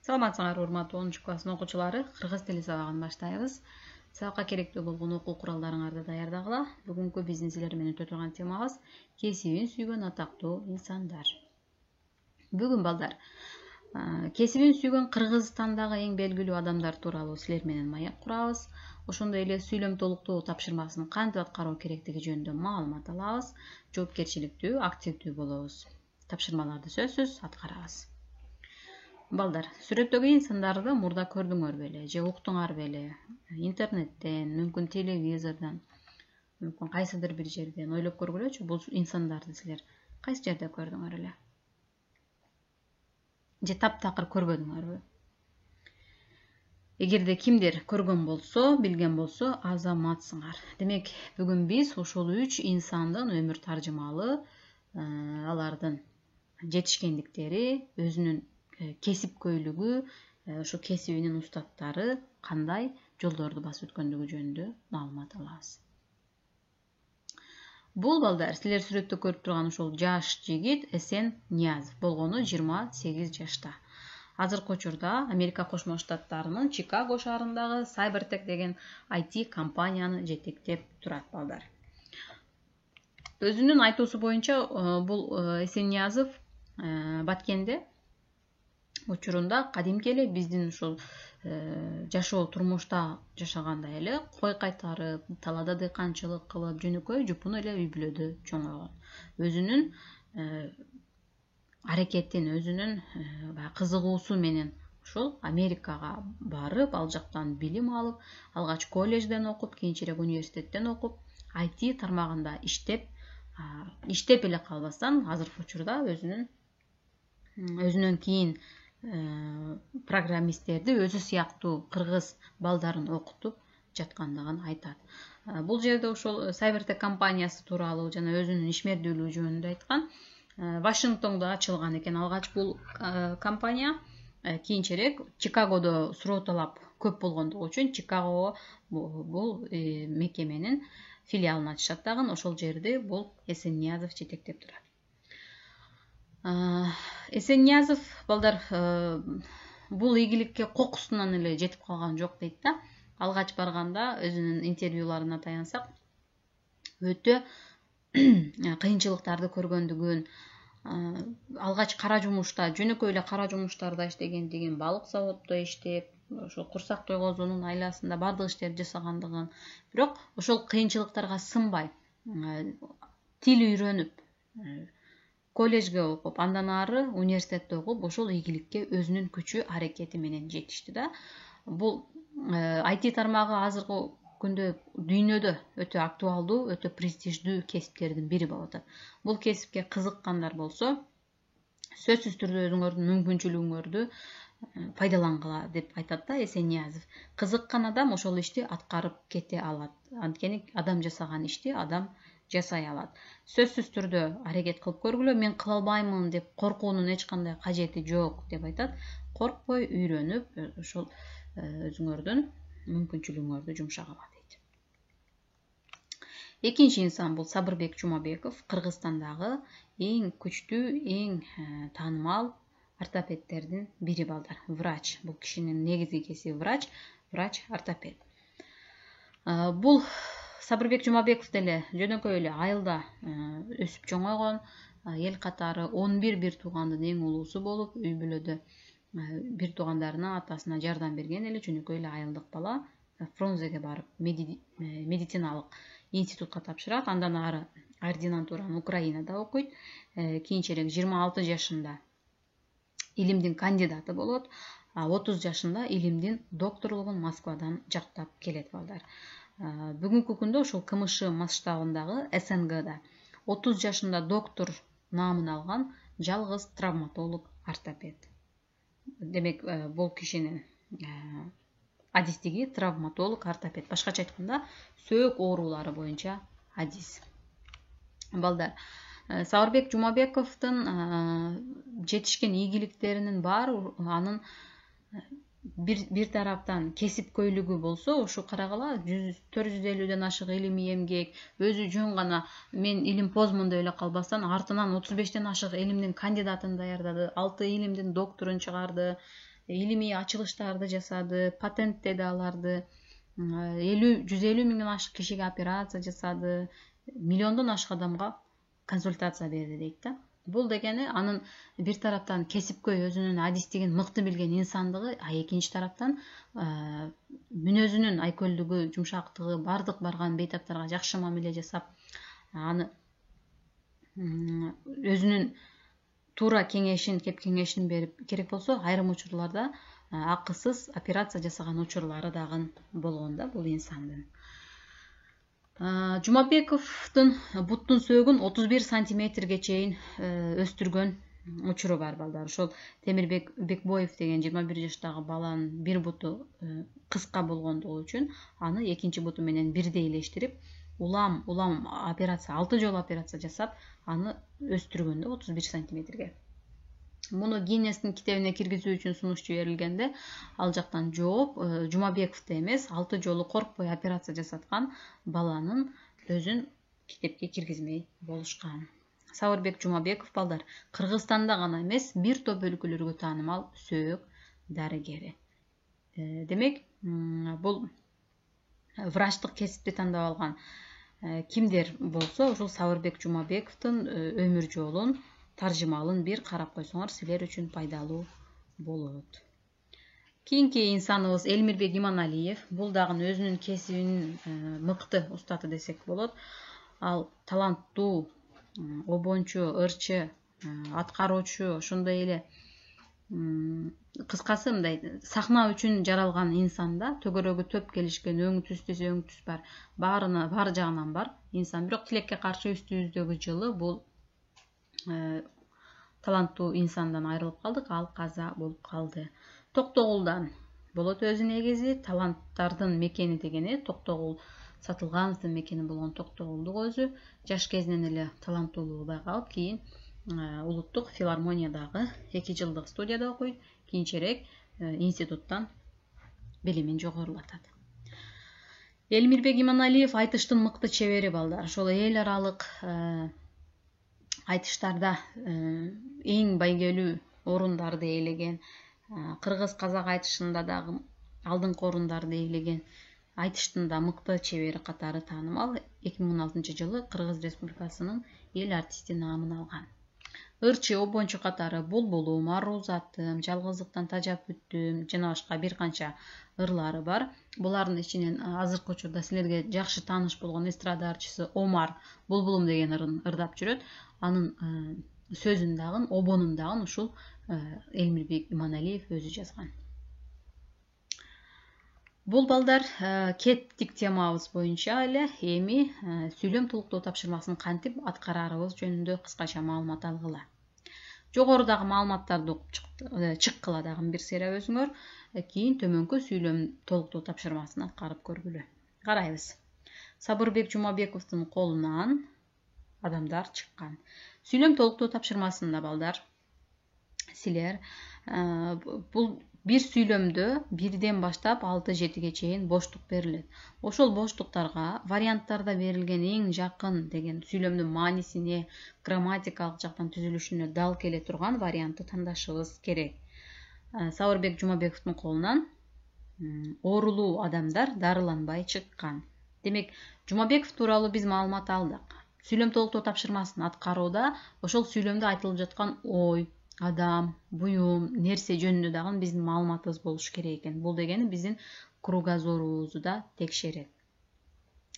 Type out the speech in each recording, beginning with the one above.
Саламатсыңар урматтуу 10 класстын окуучулары. Кыргыз тили сабагын баштайбыз. Сабакка керектүү болгон окуу куралдарыңарды даярдагыла. Бүгүнкү биздин силер менен өтө турган темабыз кесибин сүйгөн атактуу инсандар. Бүгүн балдар кесибин сүйгөн Кыргызстандагы эң белгилүү адамдар тууралуу силер менен маек курабыз. Ошондой эле сүйлөм толуктоо тапшырмасын кантип аткаруу керектиги жөнүндө маалымат алабыз. Жоопкерчиликтүү, активдүү болобуз. Тапшырмаларды сөзсүз аткарабыз. Балдар, сүрөттөгү инсандарды мурда көрдүңөр беле, же уктуңар беле? Интернеттен, мүмкүн телевизордон, мүмкүн кайсыдыр бир жерден ойлоп көргүлөчү, бул инсандарды силер кайсы жерде көрдүңөр эле? Же таптакыр көрбөдүңөрбү? Эгерде кимдир көргөн болсо, билген болсо, азаматсыңар. Демек, бүгүн биз ушул 3 инсандын өмүр таржымалы, алардын жетишкендиктери, өзүнүн кесипкөйлүгү, ошо кесибинин устаттары кандай жолдорду басып өткөндүгү жөнүндө маалымат алабыз. Бул балдар силер сүрөттө көрүп турган ушул жаш жигит Эсенниязов болгону 28 жашта. Азыркы учурда Америка Кошмо Штаттарынын Чикаго шаарындагы Cybertech деген IT компанияны жетектеп турат балдар. Өзүнүн айтуусу боюнча бул Эсенниязов Баткенде учурунда кадимки эле биздин ушул жашоо турмушта жашагандай эле кой кайтарып, талаада дыйканчылык кылып, жөнөкөй жупун эле үй бүлөдө чоңойгон. Өзүнүн аракетин, өзүнүн кызыгуусу менен ушул Америкага барып, ал жактан билим алып, алгач колледжден окуп, кийинчерээк университеттен окуп, IT тармагында иштеп эле калбастан, азыркы учурда өзүнөн кийин программисттерди өзү сыяктуу кыргыз балдарын окутуп жаткандыгын айтат. Бул жерде ошол Cybertech компаниясы тууралуу жана өзүнүн ишмердүүлүгү жөнүндө айткан. Вашингтондо ачылган экен алгач бул компания. Кийинчерээк Чикагодо суроо талап көп болгондугу үчүн Чикагого бул мекеменин филиалын ачышат дагы. Ошол жерди бул Эсенниязов жетектеп турат. Эсенниязов балдар бул ийгиликке кокусунан эле жетип калган жок дейт да. Алгач барганда өзүнүн интервьюларына таянсак, өтө кыйынчылыктарды көргөндүгүн, алгач кара жумушта, жөнөкөй эле кара жумуштарда иштегендигин, балык заводдо иштеп, ошо курсак тойгоозуунун айласында бардык иштерди жасагандыгын, бирок ошол кыйынчылыктарга сынбай, тил үйрөнүп, колледжге окуп, андан ары университетте окуп, ошол ийгиликке өзүнүн күчү аракети менен жетишти да. Бул IT тармагы азыркы күндө дүйнөдө өтө актуалдуу, өтө престиждүү кесиптердин бири болуп атат. Бул кесипке кызыккандар болсо, сөзсүз түрдө өзүңөрдүн мүмкүнчүлүгүңөрдү пайдалангыла деп айтат да Эсенниязов. Кызыккан адам ошол ишти аткарып кете алат. Анткени адам жасаган ишти адам жасай алат. Сөзсүз түрдө аракет кылып көргүлө, мен кыла албаймын деп коркуунун эч кандай кажети жок деп айтат. Коркпой үйрөнүп, ошол өзүңөрдүн мүмкүнчүлүгүңөрдү жумшагыла дейт. Экинчи инсан бул Сабырбек Жумабеков, Кыргызстандагы эң күчтүү, эң таанымал ортопедтердин бири балдар. Врач. Бул кишинин негизги кесиби врач-ортопед. Бул Сабырбек Жумабеков деле жөнөкөй эле айылда өсүп чоңойгон, эл катары 11 бир туугандын эң улуусу болуп, үй бүлөдө бир туугандарына, атасына жардам берген эле жөнөкөй эле айылдык бала. Фрунзеге барып медициналык институтка тапшырат, андан ары ординатураны Украинада окуйт. Кийинчерээк 26 жашында илимдин кандидаты болот, 30 жашында илимдин докторлугун Москвадан жактап келет балдар. Бүгүнкү күндө ошол КМШ масштабындагы СНГда 30 жашында доктор наамын алган жалгыз травматолог ортопед. Демек, бул кишинин адистиги травматолог ортопед. Башкача айтканда, сөөк оорулары боюнча адис. Балдар, Сабырбек Жумабековдун жетишкен ийгиликтеринин баары анын бир тараптан кесипкөйлүгү болсо, ушу карагыла 450ден ашык илимий эмгек, өзү жөн гана мен илимпозмун деп эле калбастан, артынан 35ден ашык илимдин кандидатын даярдады, 6 илимдин докторун чыгарды, илимий ачылыштарды жасады, патенттеди аларды, 150 миңден ашык кишиге операция жасады, миллиондон ашык адамга консультация берди дейт да. Бул дегени анын бир тараптан кесипкөй өзүнүн адистигин мыкты билген инсандыгы, а экинчи тараптан мүнөзүнүн айкөлдүгү, жумшактыгы, бардык барган бейтаптарга жакшы мамиле жасап, аны өзүнүн туура кеңешин, кеп кеңешин берип, керек болсо айрым учурларда акысыз операция жасаган учурлары дагы болгон да бул инсандын. Жумабековдун буттун сөөгүн 31 сантиметрге чейин өстүргөн учуру бар балдар. Ошол Темирбек Бекбоев деген 21 жаштагы баланын бир буту кыска болгондугу үчүн аны экинчи буту менен бирдей элештирип, улам операция, 6 жолу операция жасап, аны өстүргөндө 31 сантиметрге. Муну Гиннестин китебине киргизүү үчүн сунуш жиберилгенде, ал жактан жооп Жумабековду эмес, 6 жолу коркпой операция жасаткан баланын өзүн китепке киргизмей болушкан. Сабырбек Жумабеков балдар Кыргызстанда гана эмес, бир топ өлкөлөргө таанымал сөөк дарыгери. Демек, бул врачтык кесипти тандап алган кимдер болсо, ушул Сабырбек Жумабековдун өмүр жолун, таржымалын бир карап койсоңор, силер үчүн пайдалуу болот. Кийинки инсаныбыз Элмирбек Иманалиев. Бул дагы өзүнүн кесибинин мыкты устаты десек болот. Ал таланттуу, обончу, ырчы, аткаруучу, ошондой эле кыскасы мындай сахна үчүн жаралган инсанда төгөрөгү төп келишкен, өң түс десе өң түс бар, баары жагынан бар инсан. Бирок тилекке каршы үстүбүздөгү жылы бул таланттуу инсандан айрылып калдык, ал каза болуп калды. Токтогулдан болот өзү негизи, таланттардын мекени дегени Токтогул Сатылгановдун мекени болгон Токтогулдук өзү жаш кезинен эле таланттуулугу байкалып, кийин улуттук филармониядагы 2 жылдык студияда окуйт, кийинчерээк институттан билимин жогорулатат. Элмирбек Иманалиев айтыштын мыкты чебери балдар. Ошол эл аралык айтыштарда эң байгелүү орундарды ээлеген, кыргыз-казак айтышында дагы алдыңкы орундарды ээлеген айтыштын да мыкты чебери катары таанымал. 2016 жылы Кыргыз Республикасынын эл артисти наамын алган. Ырчы, обончу катары Булбулум, Аруу затым, Жалгыздыктан тажап бүттүм жана башка бир канча ырлары бар. Булардын ичинен азыркы учурда силерге жакшы тааныш болгон эстрада ырчысы Омар Булбулум деген ырын ырдап жүрөт. Анын сөзүн дагы, обонун дагы ушул Элмирбек Иманалиев өзү жазган. Бул балдар кеттик темабыз боюнча эле эми сүйлөм толуктоо тапшырмасын кантип аткарарыбыз жөнүндө кыскача маалымат алгыла. Жогорудагы маалыматтарды окуп чыккыла дагы бир сыйра өзүңөр, кийин төмөнкү сүйлөм толуктоо тапшырмасын аткарып көргүлө. Карайбыз. Сабырбек Жумабековдун колунан адамдар чыккан. Сүйлөм толуктоо тапшырмасында балдар силер бул бир сүйлөмдө 1ден баштап 6-7ге чейин боштук берилет. Ошол боштуктарга варианттарда берилген эң жакын деген сүйлөмдүн маанисине, грамматикалык жактан түзүлүшүнө дал келе турган вариантты тандашыбыз керек. Сабырбек Жумабековдун колунан оорулуу адамдар дарыланбай чыккан. Демек, Жумабеков тууралуу биз маалымат алдык. Сүйлөм толуктоо тапшырмасын аткарууда ошол сүйлөмдө айтылып жаткан ой, адам, буюм, нерсе жөнүндө дагы биздин маалыматыбыз болуш керек экен. Бул дегени биздин кругозорубузду да текшерет.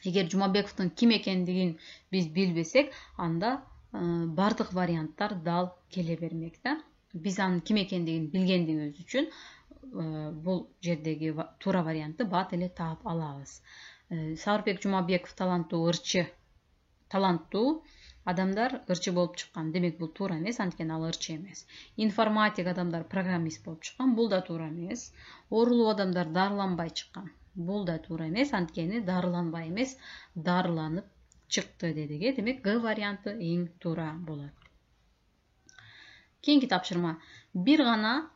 Эгер Жумабековдун ким экендигин биз билбесек, анда бардык варианттар дал келе бермек да. Биз анын ким экендигин билгендигибиз үчүн бул жердеги туура вариантты бат эле таап алабыз. Сабырбек Жумабеков таланттуу ырчы, таланттуу адамдар ырчы болуп чыккан. Демек, бул туура эмес, анткени ал ырчы эмес. Информатик адамдар программист болуп чыккан. Бул да туура эмес. Оорулуу адамдар дарыланбай чыккан. Бул да туура эмес, анткени дарыланбай эмес, дарыланып чыкты дедиге. Демек, Г варианты эң туура болот. Кийинки тапшырма. Бир гана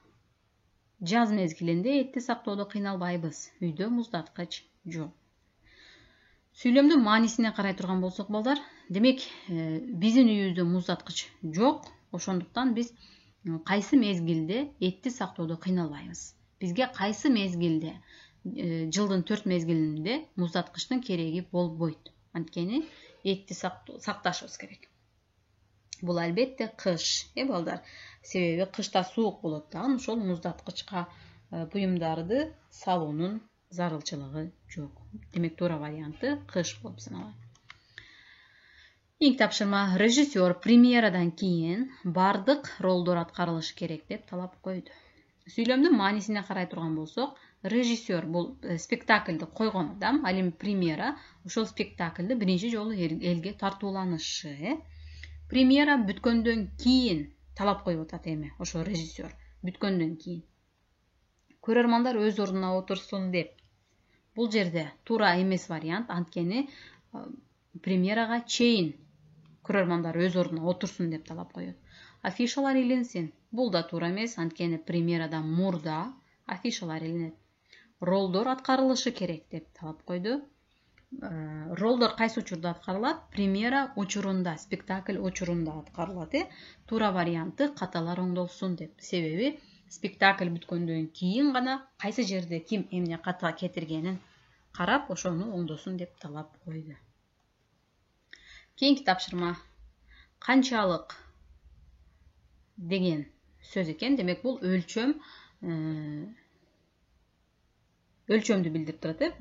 жаз мезгилинде этти сактоодо кыйналбайбыз. Үйдө муздаткыч жок. Сүйлөмдүн маанисине карай турган болсок балдар, демек, биздин үйүбүздө муздаткыч жок. Ошондуктан биз кайсы мезгилде этти сактоодо кыйналбайбыз? Бизге кайсы мезгилде, жылдын 4 мезгилинде муздаткычтын кереги болбойт? Анткени этти сакташыбыз керек. Бул албетте кыш, балдар. Себеби кышта суук болот дагы, ошол муздаткычка буюмдарды салуунун зарылчылыгы жок. Демек туура варианты кыш болуп саналат. Ilk тапшырма: режиссер премьерадан кийин бардык ролдор аткарылышы керек деп талап койду. Сүйлөмдүн маанисине карай турган болсок, режиссер бул спектакльди койгон адам, ал эми премьера ошол спектакльди биринчи жолу элге тартууланышы. Премьера бүткөндөн кийин талап коюп атат эми ошол режиссер. Бүткөндөн кийин көрөрмандар өз ордуна отурсун деп. Бул жерде туура эмес вариант, анткени премьерага чейин көрөрмандар өз ордуна отурсун деп талап коет. Афишалар илинсин. Бул да туура эмес, анткени премьерадан мурда афишалар илинет. Ролдор аткарылышы керек деп талап койду. Ролдор кайсы учурда аткарылат? Премьера учурунда, спектакль учурунда аткарылат. Туура варианты каталар оңдолсун деп. Себеби спектакль бүткөндөн кийин гана кайсы жерде ким эмне ката кетиргенин карап, ошону оңдосун деп талап койду. Кийинки тапшырма: канчалык деген сөз экен. Демек бул өлчөмдү билдирип турат.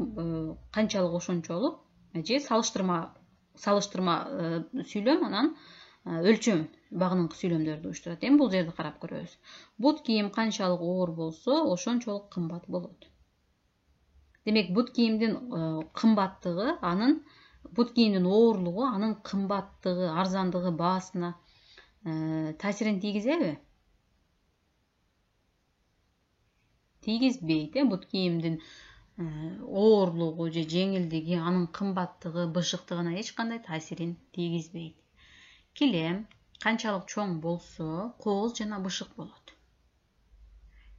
Канчалык ошончолук же салыштырма сүйлөм, анан өлчөм багыныңкы сүйлөмдөрдү уюштурат. Эми бул жерди карап көрөбүз. Бут кийим канчалык оор болсо, ошончолук кымбат болот. Демек бут кийимдин кымбаттыгы, бут кийимдин оорлугу анын кымбаттыгы, арзандыгы баасына таасирин тийгизеби? Тийгизбейт. Бут кийимдин оорлугу же жеңилдиги, анын кымбаттыгы, бышыктыгына эч кандай таасирин тийгизбейт. Килем канчалык чоң болсо, кооз жана бышык болот.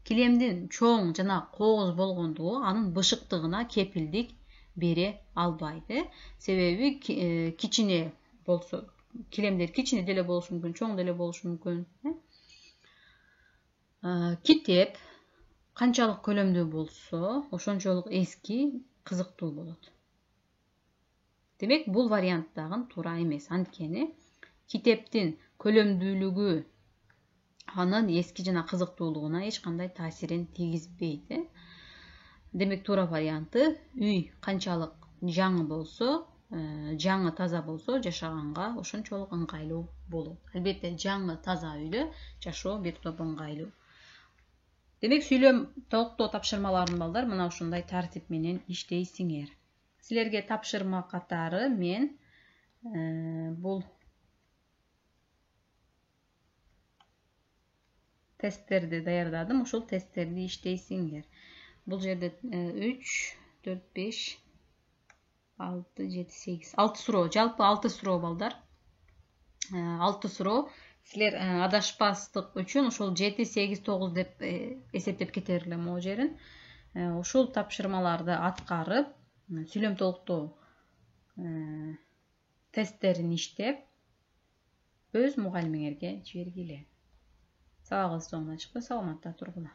Килемдин чоң жана кооз болгондугу анын бышыктыгына кепилдик бере албайт. Себеби кичине болсо, килемдер кичине деле болушу мүмкүн, чоң деле болушу мүмкүн. Китеп канчалык көлөмдүү болсо, ошончолук эски, кызыктуу болот. Демек бул вариант дагы туура эмес, анткени китептин көлөмдүүлүгү анын эски жана кызыктуулугуна эч кандай таасирин тийгизбейт. Демек туура варианты үй канчалык жаңы болсо, жаңы таза болсо, жашаганга ошончолук ыңгайлуу болот. Албетте жаңы таза үйдө жашоо бир топ ыңгайлуу. Демек сүйлөм толуктоо тапшырмаларын балдар мына ушундай тартип менен иштейсиңер. Силерге тапшырма катары мен бул тесттерди даярдадым. Ошол тесттерди иштейсиңер. Бул жерде 3, 4, 5, 6, 7, 8, 6 суроо. Жалпы 6 суроо балдар. 6 суроо. Силер адашпастык үчүн ошол 7, 8, 9 деп эсептеп кетерлер могу жерин. Ошол тапшырмаларды аткарып, сүйлөм толуктоо тесттерин иштеп, өз мугалимиңерге жибергиле. Сабагыбыз соңуна чыкты. Саламатта тургула.